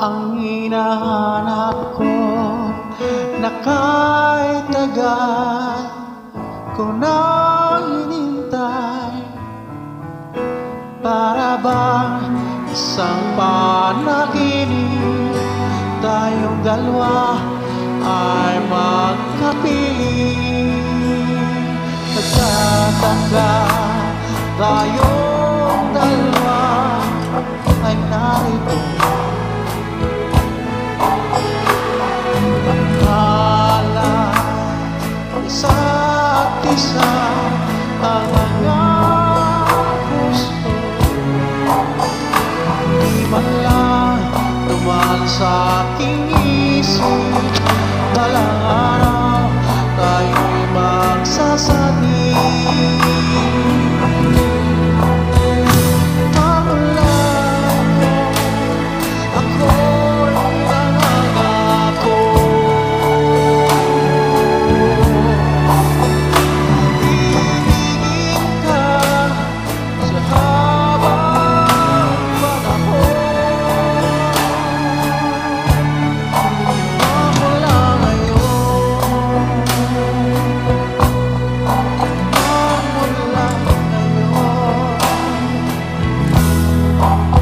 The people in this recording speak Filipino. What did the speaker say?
ang hinahanap ko, na kahit tagal ko na hinintay. Para bang isang panaginip, tayong dalawa ay magkapiling. Nagtataka, tayong dalawa ay narito. Akala isa't isa ang mga gusto, di man lang dumaan sa aking isip balang araw.